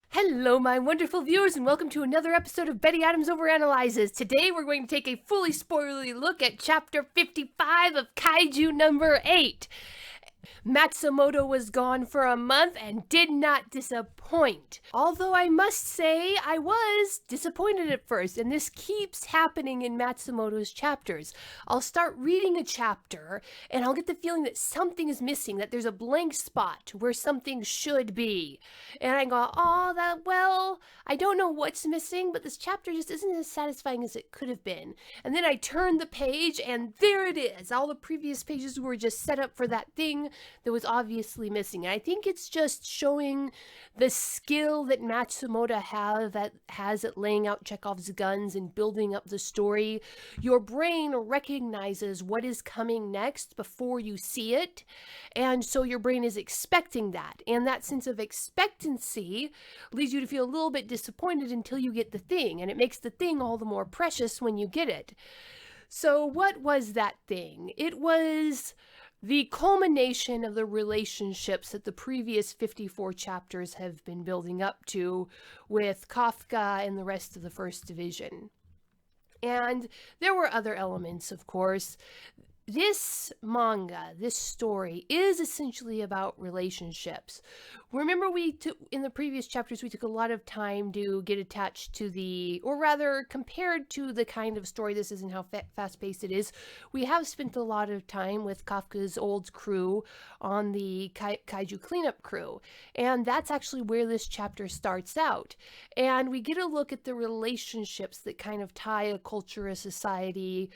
Hello, my wonderful viewers, and welcome to another episode of Betty Adams Overanalyzes. Today, we're going to take a fully spoilery look at Chapter 55 of Kaiju number 8. Matsumoto was gone for a month and did not disappoint. Although I must say I was disappointed at first, and this keeps happening in Matsumoto's chapters. I'll start reading a chapter and I'll get the feeling that something is missing, that there's a blank spot where something should be. And I go, I don't know what's missing, but this chapter just isn't as satisfying as it could have been. And then I turn the page and there it is. All the previous pages were just set up for that thing that was obviously missing. And I think it's just showing the skill that Matsumoto has at laying out Chekhov's guns and building up the story. Your brain recognizes what is coming next before you see it, and so your brain is expecting that. And that sense of expectancy leads you to feel a little bit disappointed until you get the thing, and it makes the thing all the more precious when you get it. So what was that thing? It was the culmination of the relationships that the previous 54 chapters have been building up to with Kafka and the rest of the First Division. And there were other elements, of course. This manga, this story, is essentially about relationships. Remember in the previous chapters, we took a lot of time to get attached to or rather, compared to the kind of story this is and how fast-paced it is, we have spent a lot of time with Kafka's old crew on the Kaiju cleanup crew. And that's actually where this chapter starts out. And we get a look at the relationships that kind of tie a culture, a society,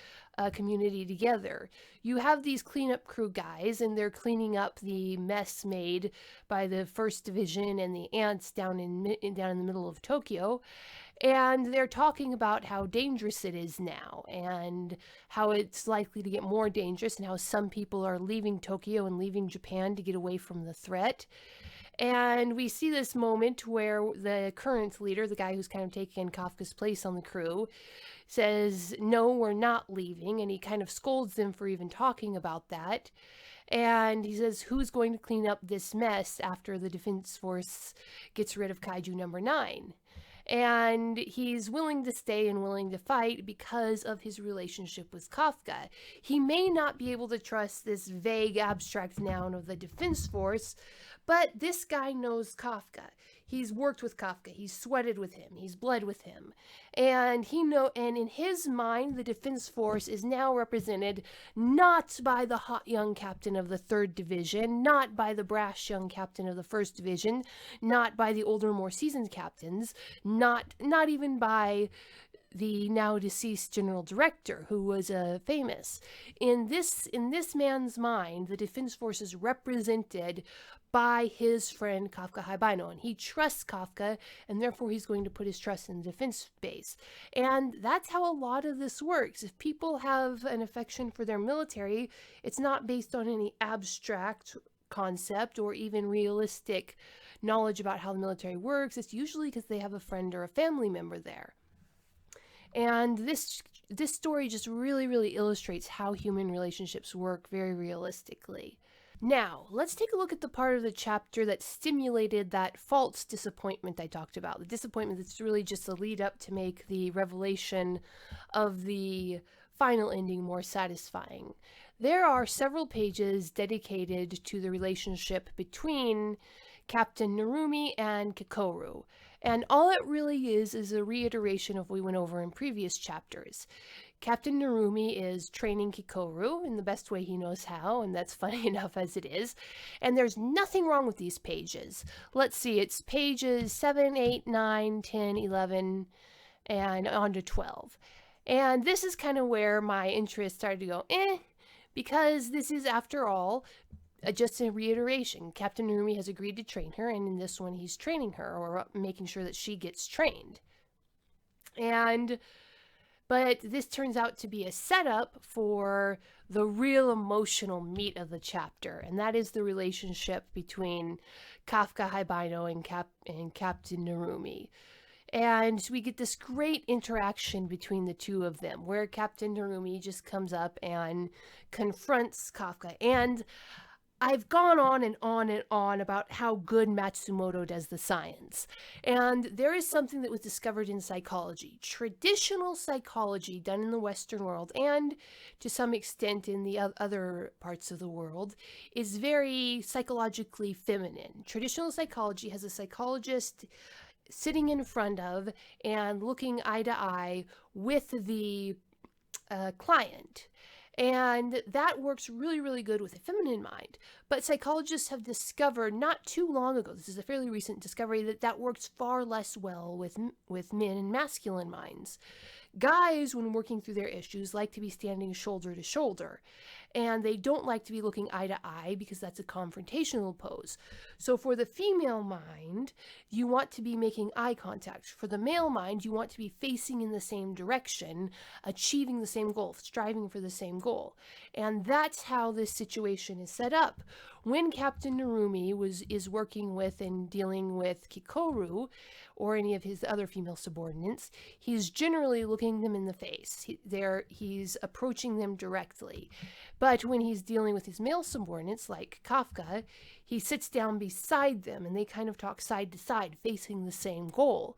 community together. You have these cleanup crew guys, and they're cleaning up the mess made by the First Division and the ants down in the middle of Tokyo. And they're talking about how dangerous it is now and how it's likely to get more dangerous and how some people are leaving Tokyo and leaving Japan to get away from the threat. And we see this moment where the current leader, the guy who's kind of taking Kafka's place on the crew, says, "No, we're not leaving," and he kind of scolds them for even talking about that. And he says, who's going to clean up this mess after the Defense Force gets rid of Kaiju number 9? And he's willing to stay and willing to fight because of his relationship with Kafka. He may not be able to trust this vague abstract noun of the Defense Force, but this guy knows Kafka. He's worked with Kafka. He's sweated with him. He's bled with him. And in his mind, the Defense Force is now represented not by the hot young captain of the 3rd Division, not by the brash young captain of the 1st Division, not by the older, more seasoned captains, not even by the now deceased general director, who was famous. In this man's mind, the Defense Force is represented by his friend Kafka Haibano, and he trusts Kafka, and therefore he's going to put his trust in the defense base. And that's how a lot of this works. If people have an affection for their military, it's not based on any abstract concept or even realistic knowledge about how the military works. It's usually because they have a friend or a family member there. And this story just really, really illustrates how human relationships work very realistically. Now, let's take a look at the part of the chapter that stimulated that false disappointment I talked about. The disappointment that's really just a lead up to make the revelation of the final ending more satisfying. There are several pages dedicated to the relationship between Captain Nurumi and Kikoru. And all it really is a reiteration of what we went over in previous chapters. Captain Nurumi is training Kikoru in the best way he knows how, and that's funny enough as it is. And there's nothing wrong with these pages. Let's see, it's pages 7, 8, 9, 10, 11, and on to 12. And this is kind of where my interest started to go, because this is, after all, just a reiteration. Captain Nurumi has agreed to train her, and in this one he's training her, or making sure that she gets trained. But this turns out to be a setup for the real emotional meat of the chapter, and that is the relationship between Kafka Haibano and Captain Nurumi. And we get this great interaction between the two of them, where Captain Nurumi just comes up and confronts Kafka. And I've gone on and on and on about how good Matsumoto does the science. And there is something that was discovered in psychology. Traditional psychology done in the Western world, and to some extent in the other parts of the world, is very psychologically feminine. Traditional psychology has a psychologist sitting in front of and looking eye to eye with the client. And that works really, really good with a feminine mind. But psychologists have discovered not too long ago, this is a fairly recent discovery, that that works far less well with men and masculine minds. Guys, when working through their issues, like to be standing shoulder to shoulder. And they don't like to be looking eye to eye because that's a confrontational pose. So for the female mind, you want to be making eye contact. For the male mind, you want to be facing in the same direction, achieving the same goal, striving for the same goal. And that's how this situation is set up. When Captain Nurumi is working with and dealing with Kikoru, or any of his other female subordinates, he's generally looking them in the face. He's approaching them directly. But when he's dealing with his male subordinates, like Kafka, he sits down beside them and they kind of talk side to side, facing the same goal.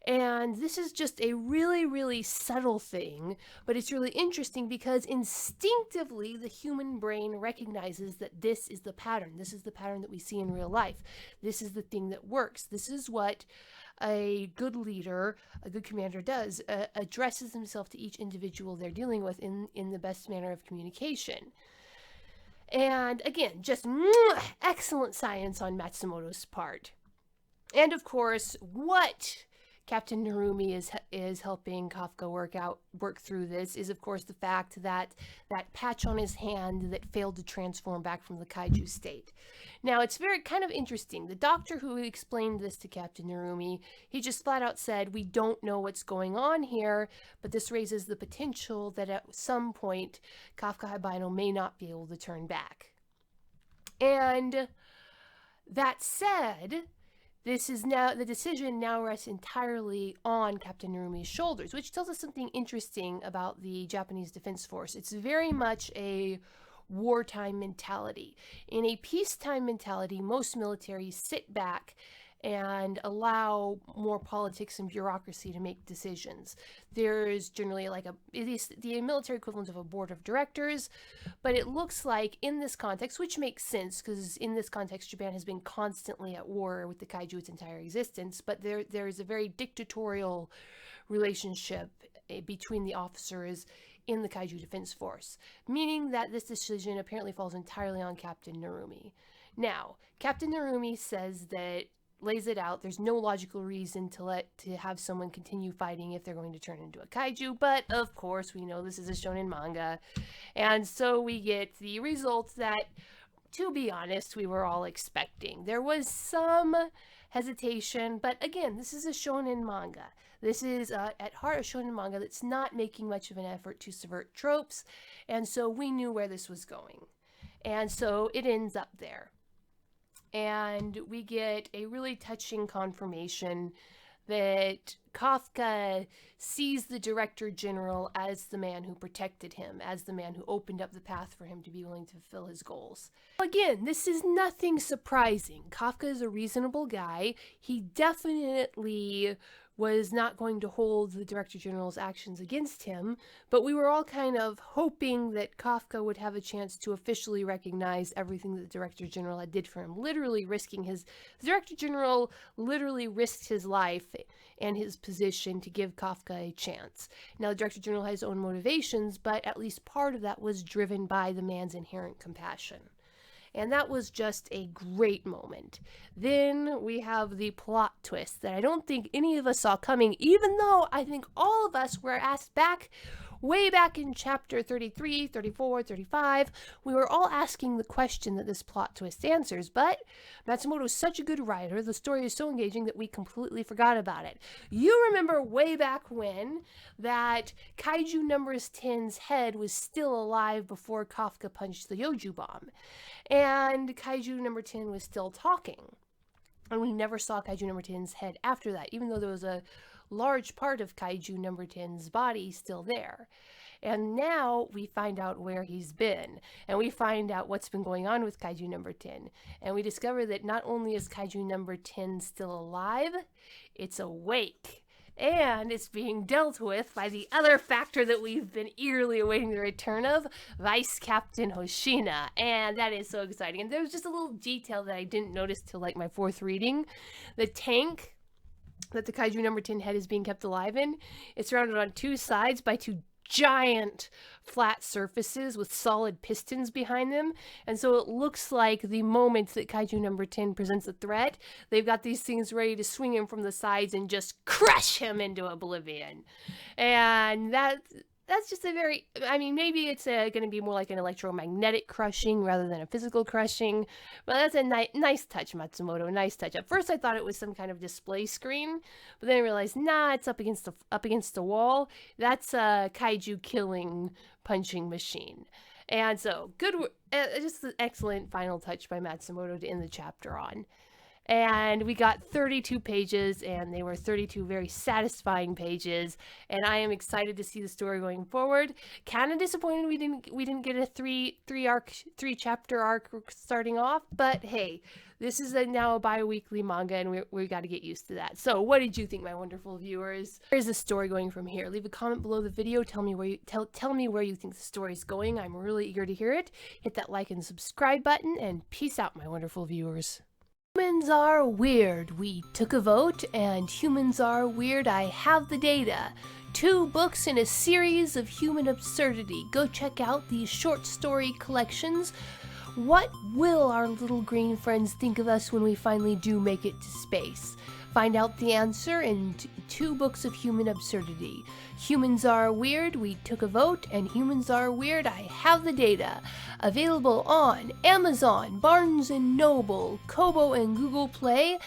And this is just a really, really subtle thing, but it's really interesting because instinctively the human brain recognizes that this is the pattern. This is the pattern that we see in real life. This is the thing that works. This is what a good leader, a good commander does, addresses himself to each individual they're dealing with in the best manner of communication. And again, just excellent science on Matsumoto's part. And of course, what Captain Nurumi is helping Kafka work through this is, of course, the fact that that patch on his hand that failed to transform back from the Kaiju state. Now, it's very kind of interesting. The doctor who explained this to Captain Nurumi, he just flat out said, we don't know what's going on here, but this raises the potential that at some point Kafka Albino may not be able to turn back. And that said, the decision now rests entirely on Captain Nurumi's shoulders, which tells us something interesting about the Japanese Defense Force. It's very much a wartime mentality. In a peacetime mentality, most militaries sit back and allow more politics and bureaucracy to make decisions. There's generally it is the military equivalent of a board of directors, but it looks like in this context, which makes sense because in this context, Japan has been constantly at war with the Kaiju its entire existence, but there is a very dictatorial relationship between the officers in the Kaiju Defense Force, meaning that this decision apparently falls entirely on Captain Nurumi. Now, Captain Nurumi lays it out. There's no logical reason to have someone continue fighting if they're going to turn into a kaiju, but of course we know this is a shonen manga, and so we get the results that, to be honest, we were all expecting. There was some hesitation, but again, this is a shonen manga. This is at heart a shonen manga that's not making much of an effort to subvert tropes, and so we knew where this was going, and so it ends up there. And we get a really touching confirmation that Kafka sees the Director General as the man who protected him, as the man who opened up the path for him to be willing to fulfill his goals. Again, this is nothing surprising. Kafka is a reasonable guy. He definitely was not going to hold the Director General's actions against him, but we were all kind of hoping that Kafka would have a chance to officially recognize everything that the Director General had did for him, the Director General literally risked his life and his position to give Kafka a chance. Now, the Director General has his own motivations, but at least part of that was driven by the man's inherent compassion. And that was just a great moment. Then we have the plot twist that I don't think any of us saw coming, even though I think all of us were asked way back in chapter 33, 34, 35, we were all asking the question that this plot twist answers, but Matsumoto is such a good writer, the story is so engaging that we completely forgot about it. You remember way back when that Kaiju number 10's head was still alive before Kafka punched the Yoju bomb, and Kaiju number 10 was still talking, and we never saw Kaiju number 10's head after that, even though there was a large part of Kaiju number 10's body still there. And now we find out where he's been, and we find out what's been going on with Kaiju number 10. And we discover that not only is Kaiju number 10 still alive, it's awake. And it's being dealt with by the other factor that we've been eagerly awaiting the return of, Vice Captain Hoshina. And that is so exciting. And there's just a little detail that I didn't notice till like my fourth reading. The tank that the Kaiju number 10 head is being kept alive in, it's surrounded on two sides by two giant flat surfaces with solid pistons behind them, and so it looks like the moment that Kaiju number 10 presents a threat, they've got these things ready to swing him from the sides and just crush him into oblivion. And that's just a very, I mean, maybe it's going to be more like an electromagnetic crushing rather than a physical crushing, but that's a nice touch, Matsumoto, nice touch. At first I thought it was some kind of display screen, but then I realized, nah, it's up against the wall. That's a Kaiju killing punching machine. And so, good, just an excellent final touch by Matsumoto to end the chapter on. And we got 32 pages, and they were 32 very satisfying pages, and I am excited to see the story going forward. Kind of disappointed we didn't get a three chapter arc starting off, but hey, this is now a bi-weekly manga, and we got to get used to that. So what did you think, my wonderful viewers? Where's the story going from here? Leave a comment below the video. Tell me where you think the story is going. I'm really eager to hear it. Hit that like and subscribe button, and peace out, my wonderful viewers. Humans are weird. We took a vote, and humans are weird. I have the data. 2 books in a series of human absurdity. Go check out these short story collections. What will our little green friends think of us when we finally do make it to space? Find out the answer in 2 books of human absurdity. Humans are weird, we took a vote, and humans are weird, I have the data. Available on Amazon, Barnes & Noble, Kobo, and Google Play.